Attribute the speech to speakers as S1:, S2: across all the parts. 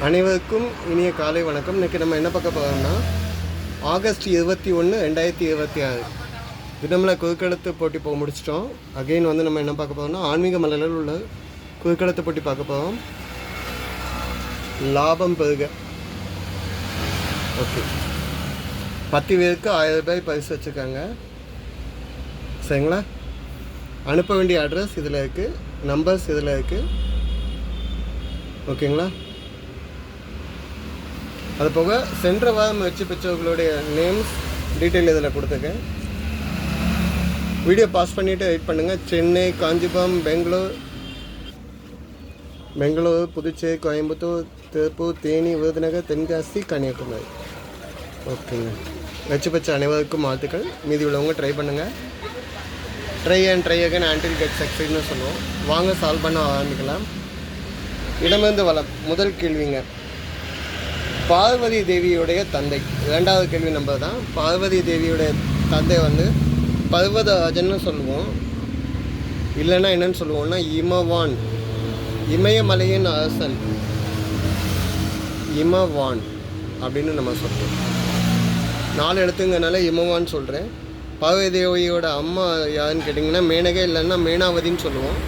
S1: அனைவருக்கும் இனிய காலை வணக்கம். இன்றைக்கி நம்ம என்ன பார்க்க போகிறோம்னா ஆகஸ்ட் 21, 2026 தினமில் குறுக்கெழுத்து போட்டி போக முடிச்சிட்டோம். அகெயின் வந்து நம்ம என்ன பார்க்க போகிறோம்னா ஆன்மீக மலரில் உள்ள குறுக்கெழுத்து போட்டி பார்க்க போகிறோம். லாபம் பெருக. ஓகே, 10 பேருக்கு 1000 ரூபாய் பரிசு வச்சுருக்காங்க. சரிங்களா? அனுப்ப வேண்டிய அட்ரஸ் இதில் இருக்குது, நம்பர்ஸ் இதில் இருக்குது. ஓகேங்களா? அது போக சென்ற வாரம் வச்சு பெற்றவர்களுடைய நேம்ஸ் டீட்டெயில் இதில் கொடுத்துருக்கேன். வீடியோ பாஸ் பண்ணிவிட்டு வெயிட் பண்ணுங்கள். சென்னை, காஞ்சிபுரம், பெங்களூர், புதுச்சேரி, கோயம்புத்தூர், திருப்பூர், தேனி, விருதுநகர், தென்காசி, கன்னியாகுமரி. ஓகேங்க. வச்சு பெற்ற அனைவருக்கும் வாழ்த்துக்கள். மீதி உள்ளவங்க ட்ரை பண்ணுங்கள். ட்ரை அகன் ஆன்டில் கெட் சக்சஸ்னு சொல்லுவோம். வாங்க சால்வ் பண்ண ஆரம்பிக்கலாம். இடமிருந்து வளம். முதல் கேள்விங்க, பார்வதி தேவியுடைய தந்தை. இரண்டாவது கேள்வி நம்பர் தான். பார்வதி தேவியுடைய தந்தை வந்து பர்வதராஜன்னு சொல்லுவோம். இல்லைன்னா என்னன்னு சொல்லுவோம்னா இமவான், இமயமலையின் அரசன் இமவான் அப்படின்னு நம்ம சொல்கிறோம். 4 எழுத்துங்கனால இமவான் சொல்கிறேன். பார்வதி தேவியோட அம்மா யாருன்னு கேட்டிங்கன்னா மேனகை, இல்லைன்னா மேனாவதின்னு சொல்லுவோம்.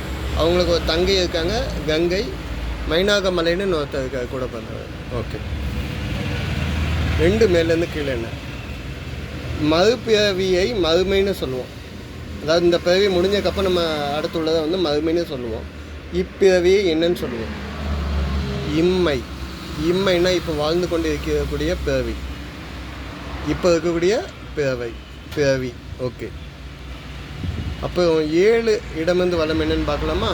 S1: அவங்களுக்கு ஒரு தங்கை இருக்காங்க, கங்கை. மைனாகமலைன்னு ஒருத்தர் இருக்கார் கூட பண்ணுறாரு. ஓகே, 2 மேலேருந்து கீழே என்ன, மறுபிறவியை மறுமைன்னு சொல்லுவோம். அதாவது இந்த பிறவி முடிஞ்சக்கப்புறம் நம்ம அடுத்துள்ளதை வந்து மறுமைன்னு சொல்லுவோம். இப்பிறவியை என்னன்னு சொல்லுவோம்? இம்மைன்னா இப்போ வாழ்ந்து கொண்டு இருக்கக்கூடிய பிறவி, இப்போ இருக்கக்கூடிய பிறவி. ஓகே, அப்போ 7 இடமிருந்து வளம் என்னன்னு பார்க்கலாமா?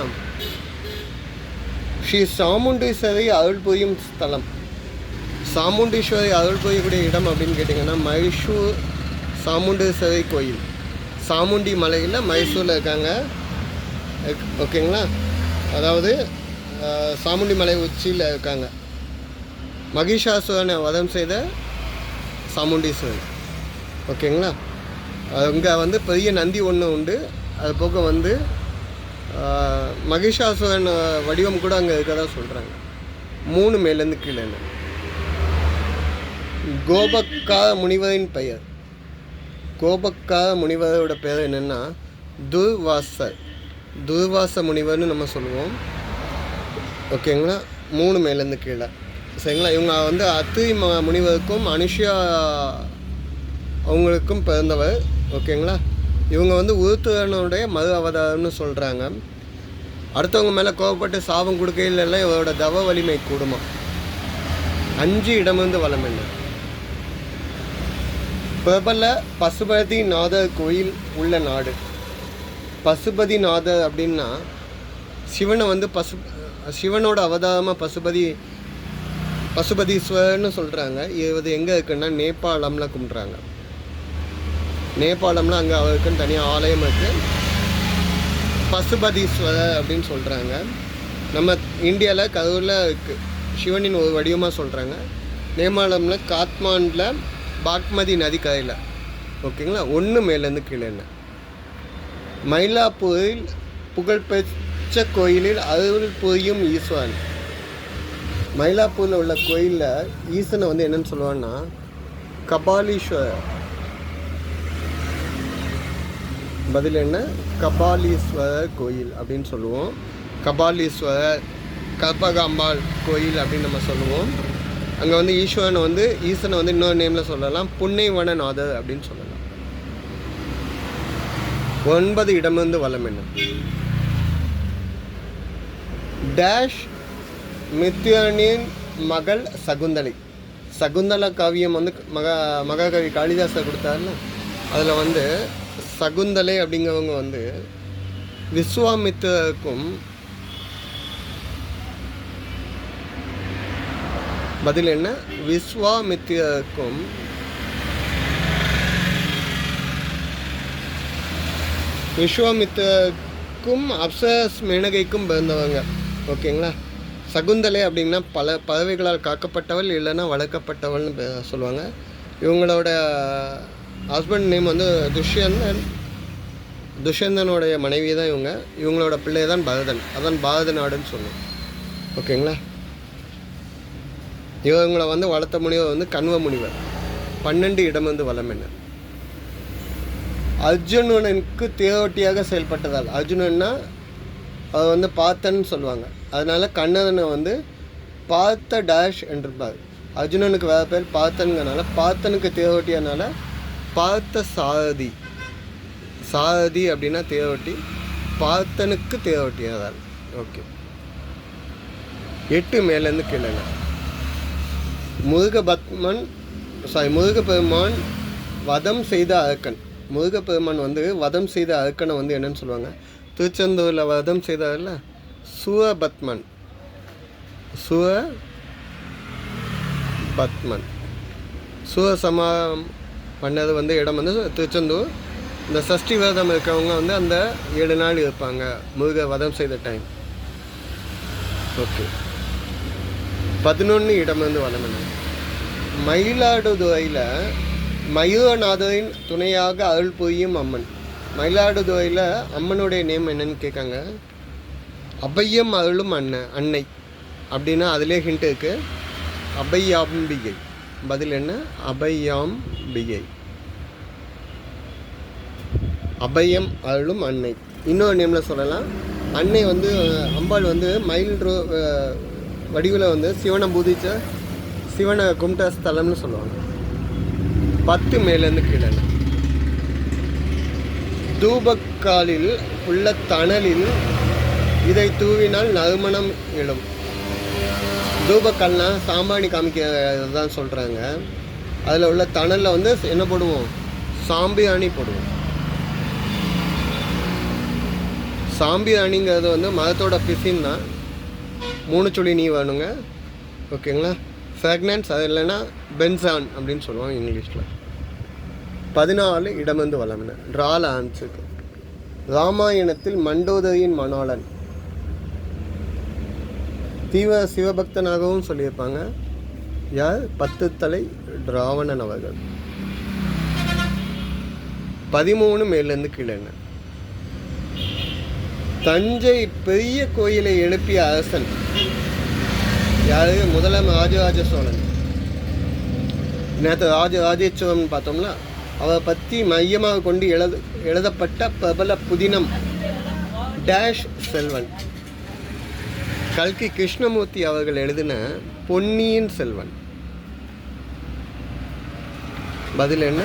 S1: ஸ்ரீ சாமுண்டீஸ்வரி அருள் புரியும் ஸ்தலம். சாமுண்டீஸ்வரி அருள் புரியக்கூடிய இடம் அப்படின்னு கேட்டிங்கன்னா மைசூர் சாமுண்டீஸ்வரி கோயில். சாமுண்டி மலையில் மைசூரில் இருக்காங்க. ஓகேங்களா? அதாவது சாமுண்டி மலை உச்சியில் இருக்காங்க. மகிஷாசுரனை வதம் செய்த சாமுண்டீஸ்வரி. ஓகேங்களா? அங்கே வந்து பெரிய நந்தி ஒன்று உண்டு. அது போக வந்து மகிஷாசுரன் வடிவம் கூட அங்கே இருக்கதா சொல்கிறாங்க. 3 மேலேருந்து கீழே. கோபக்கா முனிவரின் பெயர். கோபக்கா முனிவரோட பெயர் என்னென்னா துர்வாச முனிவர்னு நம்ம சொல்லுவோம். ஓகேங்களா? 3 மேலேருந்து கீழே. சரிங்களா? இவங்க வந்து அத்திரி முனிவருக்கும் அனுஷியா அவங்களுக்கும் பிறந்தவர். ஓகேங்களா? இவங்க வந்து உருத்துவனுடைய மறு அவதாரம்னு சொல்கிறாங்க. அடுத்தவங்க மேலே கோபப்பட்டு சாபம் கொடுக்கையிலெல்லாம் இவரோட தவ வலிமை கூடுமா. 5 இடமிருந்து வளம் என்ன, பிரபல பசுபதிநாதர் கோயில் உள்ள நாடு. பசுபதிநாதர் அப்படின்னா சிவனை வந்து சிவனோட அவதாரமாக பசுபதீஸ்வரர்னு சொல்கிறாங்க. இது எங்கே இருக்குன்னா நேபாளம்ல கும்பிட்றாங்க. நேபாளம்ல அங்கே அவருக்குன்னு தனியாக ஆலயம் இருக்குது. பசுபதீஸ்வரர் அப்படின்னு சொல்கிறாங்க. நம்ம இந்தியாவில் கரூரில் இருக்குது. சிவனின் ஒரு வடிவமாக சொல்கிறாங்க. நேபாளமில் காத்மாண்டில் பாக்மதி நதி கரையில். ஓகேங்களா? 1 மேலேருந்து கீழே என்ன, மயிலாப்பூரில் புகழ்பெற்ற கோயிலில் அருள் புரியும் ஈஸ்வரன். மயிலாப்பூரில் உள்ள கோயிலில் ஈசனை வந்து என்னென்னு சொல்லுவான்னா கபாலீஸ்வரர். பதில் என்ன, கபாலீஸ்வரர் கோயில் அப்படின்னு சொல்லுவோம். கபாலீஸ்வரர், கற்பகாம்பாள் கோயில் அப்படின்னு நம்ம சொல்லுவோம். அங்கே வந்து ஈஸ்வரனை வந்து ஈசனை வந்து இன்னொரு நேமில் சொல்லலாம், புன்னைவனநாதர் அப்படின்னு சொல்லலாம். 9 இடமிருந்து வளம் என்ன, டேஷ் மித்யனின் மகள் சகுந்தலை. சகுந்தலா காவியம் வந்து மகாகவி காளிதாசர் கொடுத்தாருல, அதில் வந்து சகுந்தலை அப்படிங்கிறவங்க வந்து விஸ்வாமித்திரருக்கும், பதில் என்ன, விஸ்வாமித்திரருக்கும் அப்சரஸ் மேனகைக்கும் பிறந்தவங்க. ஓகேங்களா? சகுந்தலை அப்படின்னா பல பறவைகளால் காக்கப்பட்டவள், இல்லைன்னா வளர்க்கப்பட்டவள்னு சொல்லுவாங்க. இவங்களோட ஹஸ்பண்ட் நேம் வந்து துஷ்யந்தனுடைய மனைவி தான் இவங்களோட பிள்ளை தான் பரதன். அதான் பாரத நாடுன்னு சொல்லுவோம். ஓகேங்களா? இவங்களை வந்து வளர்த்த முனிவர் வந்து கண்வ முனிவர். 12 இடம் வந்து வலம் என்ன. அர்ஜுனனுக்கு தேரோட்டியாக செயல்பட்டதால், அர்ஜுனன்னா அது வந்து பார்த்தன்னு சொல்லுவாங்க. அதனால கண்ணனை வந்து பார்த்த டேஷ் என்றிருப்பார். அர்ஜுனனுக்கு வேறு பேர் பார்த்தனுங்கனால, பார்த்தனுக்கு தேரோட்டியனால பார்த்த சாரதி. சாரதி அப்படின்னா தேரோட்டி, பார்த்தனுக்கு தேரோட்டியதால். ஓகே. 8 மேலேருந்து கீழேங்க. முருகப்பெருமான் வதம் செய்த அரக்கன். முருகப்பெருமான் வந்து வதம் செய்த அரக்கனை வந்து என்னன்னு சொல்லுவாங்க? திருச்செந்தூரில் வதம் செய்தார்ல, சூரபத்மன். சூரசமாரம் பண்ணது வந்து இடம் வந்து திருச்செந்தூர். இந்த சஷ்டி விரதம் இருக்கிறவங்க வந்து அந்த 7 நாள் இருப்பாங்க, முருக வதம் செய்த டைம். ஓகே. 11 இடம் வந்து வளமன. மயிலாடுதுறையில் மயூரநாதரின் துணையாக அருள் புரியும் அம்மன். மயிலாடுதுறையில் அம்மனுடைய நேம் என்னன்னு கேட்காங்க. அபயம் அருளும் அன்னை அப்படின்னா அதிலே ஹிண்ட் இருக்குது. அபயாம்பிகை. பதில் என்ன? அபயாம்பிகை. அபயம் அருளும் அன்னை. இன்னொரு நேமில் சொல்லலாம். அன்னை வந்து அம்பாள் வந்து மயில் வடிவில் வந்து சிவனை பூதிச்ச, சிவனை கும்பிட்ட ஸ்தலம்னு சொல்லுவாங்க. 10 மேலேருந்து கீழே. தூபக்காலில் உள்ள தணலில் இதை தூவினால் நறுமணம் எழும். தூபக்கால்னா சாம்பாணி காமிக்கிறதான் சொல்கிறாங்க. அதில் உள்ள தணலில் வந்து என்ன போடுவோம்? சாம்பிராணி போடுவோம். சாம்பிராணிங்கிறது வந்து மதத்தோட பிசின் தான். 3 சுழி நீ வேணுங்க. ஓகேங்களா? ஃப்ராக்னன்ஸ், அது இல்லைன்னா பென்சான் அப்படின்னு சொல்லுவாங்க இங்கிலீஷில். 14 இடம் வந்து வளம்னு ட்ரால ஆன்சருக்கு. ராமாயணத்தில் மண்டோதரியின் மணாளன். தீவிர சிவபக்தனாகவும் சொல்லியிருப்பாங்க. யார்? 10 தலை ராவணன் அவர்கள். 13 மேலேருந்து கீழே. தஞ்சை பெரிய கோயிலை எழுப்பிய அரசன் யார்? முதலாம் ராஜராஜ சோழன். நேற்று ராஜராஜேஸ்வரன் பார்த்தோம்னா, அவரை பற்றி மையமாக கொண்டு எழுதப்பட்ட பிரபல புதினம் டேஷ் செல்வன். கல்கி கிருஷ்ணமூர்த்தி அவர்கள் எழுதின பொன்னியின் செல்வன். பதில் என்ன?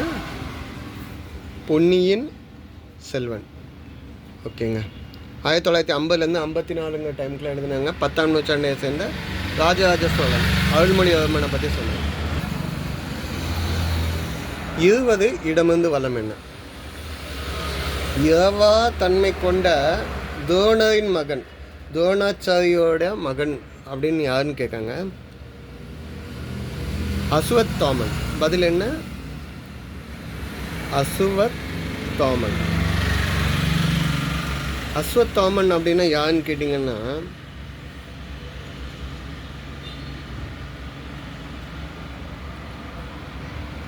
S1: பொன்னியின் செல்வன். ஓகேங்க. 1950லேருந்து 54 டைமுக்குள்ள எழுதினாங்க. 10ஆம் நூற்றாண்டை சேர்ந்த ராஜராஜ சோழன் அருள்மொழிவர்மனை பற்றி சொன்னாங்க. 20 இடமிருந்து வளம் என்ன. இரவா தன்மை கொண்ட துரோணரின் மகன், துரோணாச்சாரியோட மகன் அப்படின்னு யாருன்னு கேட்காங்க. அசுவத்தாமன். பதில் என்ன? அசுவத்தாமன். அஸ்வத்தாமன் அப்படின்னா யாருன்னு கேட்டிங்கன்னா,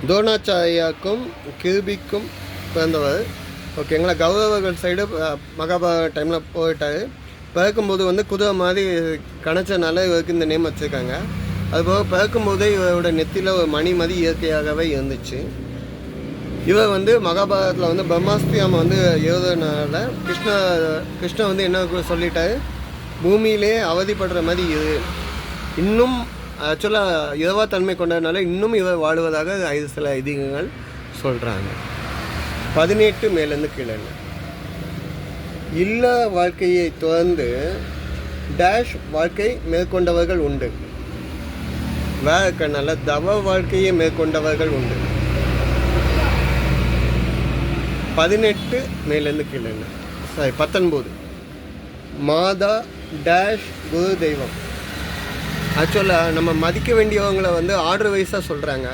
S1: துரோணாச்சாரியாவுக்கும் கிருபிக்கும் பிறந்தவர். ஓகேங்களா? கௌரவர்கள் சைடு மகாபாரத டைமில் போயிட்டார். பிறக்கும்போது வந்து குதிரை மாதிரி கணச்சனால இவருக்கு இந்த நேம் வச்சுருக்காங்க. அதுபோக பிறக்கும்போதே இவரோட நெத்தியில் ஒரு மணி மாதிரி இயற்கையாகவே இருந்துச்சு. இவர் வந்து மகாபாரதத்தில் வந்து பிரம்மாஸ்திரம் வந்து எழுதுனால கிருஷ்ணன் வந்து என்ன சொல்லிட்டாரு? பூமியிலே அவதிப்படுற மாதிரி இது இன்னும் ஆக்சுவலாக இரவா தன்மை கொண்டதுனால இன்னும் இவர் வாழுவதாக சில ஐதீகங்கள் சொல்கிறாங்க. 18 மேலேருந்து கீழே. இல்ல வாழ்க்கையை தொடர்ந்து டேஷ் வாழ்க்கை மேற்கொண்டவர்கள் உண்டு. வேறக்கனால தவ வாழ்க்கையை மேற்கொண்டவர்கள் உண்டு. 18 மேலேருந்து கீழே. 19 மாதா டேஷ் குரு தெய்வம். ஆக்சுவலாக நம்ம மதிக்க வேண்டியவங்களை வந்து ஆர்டர் வைஸாக சொல்கிறாங்க.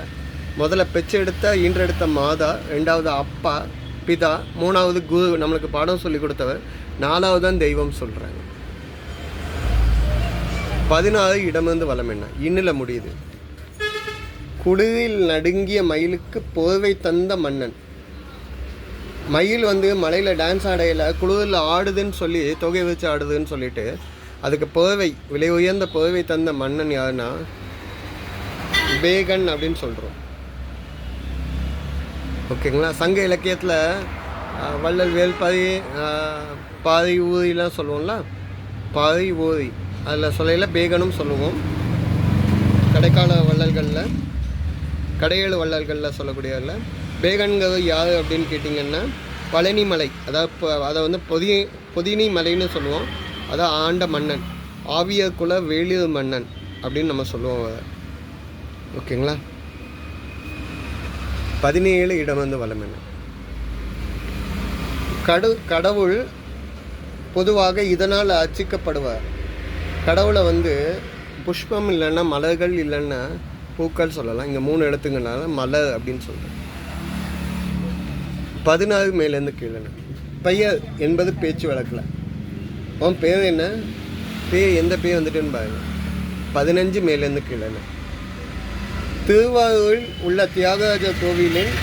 S1: முதல்ல பெற்றெடுத்த ஈன்றெடுத்த மாதா, 2வது அப்பா பிதா, 3வது குரு நம்மளுக்கு பாடம் சொல்லி கொடுத்தவர், 4வது தான் தெய்வம் சொல்கிறாங்க. 16 இடமிருந்து வளம் என்ன. இன்னில் முடியுது. குளிரில் நடுங்கிய மயிலுக்கு போர்வை தந்த மன்னன். மயில் வந்து மலையில் டான்ஸ் ஆடையில் குளிரில் ஆடுதுன்னு சொல்லி தொகை வச்சு ஆடுதுன்னு சொல்லிட்டு அதுக்கு போர்வை, விலை உயர்ந்த போர்வை தந்த மன்னன் யாருன்னா பேகன் அப்படின்னு சொல்கிறோம். ஓகேங்களா. சங்க இலக்கியத்தில் வள்ளல் வேல்பாரி பாதி ஊதிலாம் சொல்லுவோம்ல, பாதி ஊதி அதில் சொல்லையில் பேகனும் சொல்லுவோம். கடைக்கால வள்ளல்களில், கடையேழு வள்ளல்களில் சொல்லக்கூடியதில் பேகன்கிறது யார் அப்படின்னு கேட்டிங்கன்னா பழனி மலை, அதாவது அதை வந்து பொதினி மலைன்னு சொல்லுவோம். அதான் ஆண்ட மன்னன், ஆவியர் குல வேளிர் மன்னன் அப்படின்னு நம்ம சொல்லுவோம் அதை. ஓகேங்களா. 17 இடம் வந்து வளம் என்ன. கடவுள் பொதுவாக இதனால் அர்ச்சிக்கப்படுவார். கடவுளை வந்து புஷ்பம் இல்லைன்னா மலர்கள் இல்லைன்னா பூக்கள் சொல்லலாம். இங்கே 3 எழுத்துங்கனால மலர் அப்படின்னு சொல்கிறேன். 16 மேலேருந்து கீழே. பெயர் என்பது பேச்சு வழக்கில். அவன் பேர் என்ன, பேர் எந்த பேர் வந்துட்டுன்னு பாருங்க. 15 மேலேருந்து கீழே. திருவாரூரில் உள்ள தியாகராஜர் கோவிலின்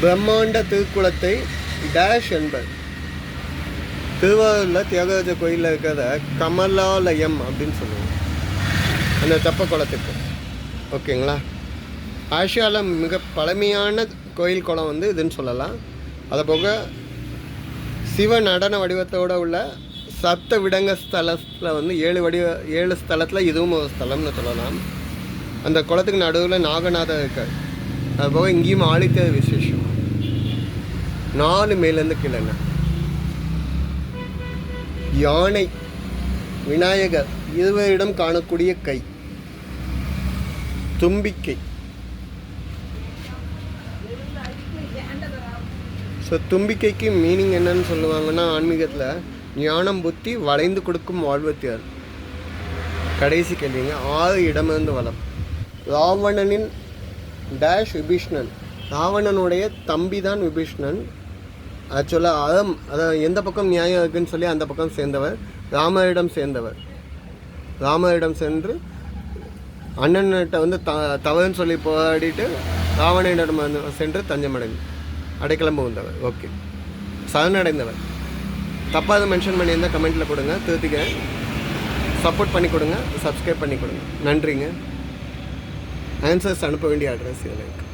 S1: பிரம்மாண்ட திருக்குளத்தை டேஷ் என்பர். திருவாரூரில் தியாகராஜர் கோயிலில் இருக்கிறத கமலாலயம் அப்படின்னு சொல்லுவோம், அந்த தெப்ப குளத்துக்கு. ஓகேங்களா. ஆசியாவில் மிக பழமையான கோயில் குளம் வந்து இதுன்னு சொல்லலாம். அதை போக சிவ நடன வடிவத்தோடு உள்ள சப்த விடங்க ஸ்தலத்தில் வந்து 7 ஸ்தலத்தில் இதுவும் ஒரு ஸ்தலம்னு சொல்லலாம். அந்த குளத்துக்கு நடுவில் நாகநாதர் இருக்கார். அதுபோக இங்கேயும் ஆழித்தேர் விசேஷம். 4 மேலேருந்து கீழே. யானை, விநாயகர், இருவரிடம் காணக்கூடிய கை, தும்பிக்கை. ஸோ தும்பிக்கைக்கு மீனிங் என்னன்னு சொல்லுவாங்கன்னா ஆன்மீகத்தில் ஞானம் புத்தி வளைந்து கொடுக்கும் வாழ்வத்தியார். கடைசி கேள்விங்க. 6 இடமிருந்து வளம். ராவணனின் டேஷ் விபீஷ்ணன். ராவணனுடைய தம்பி தான் விபீஷ்ணன். ஆக்சுவலாக அதாவது எந்த பக்கம் நியாயம் இருக்குன்னு சொல்லி அந்த பக்கம் சேர்ந்தவர், ராமரிடம் சேர்ந்தவர். ராமரிடம் சென்று அண்ணன்கிட்ட வந்து தவறுன்னு சொல்லி போராடிட்டு ராவணனிடம் சென்று அடைக்கலம் புகுந்தவர். ஓகே, சரணடைந்தவர். தப்பாக மென்ஷன் பண்ணியிருந்தால் கமெண்ட்டில் கொடுங்க, திருத்திக்கிறேன். சப்போர்ட் பண்ணி கொடுங்க, சப்ஸ்கிரைப் பண்ணி கொடுங்க. நன்றிங்க. ஆன்சர்ஸ் அனுப்ப வேண்டிய அட்ரஸ் இதில் இருக்குது.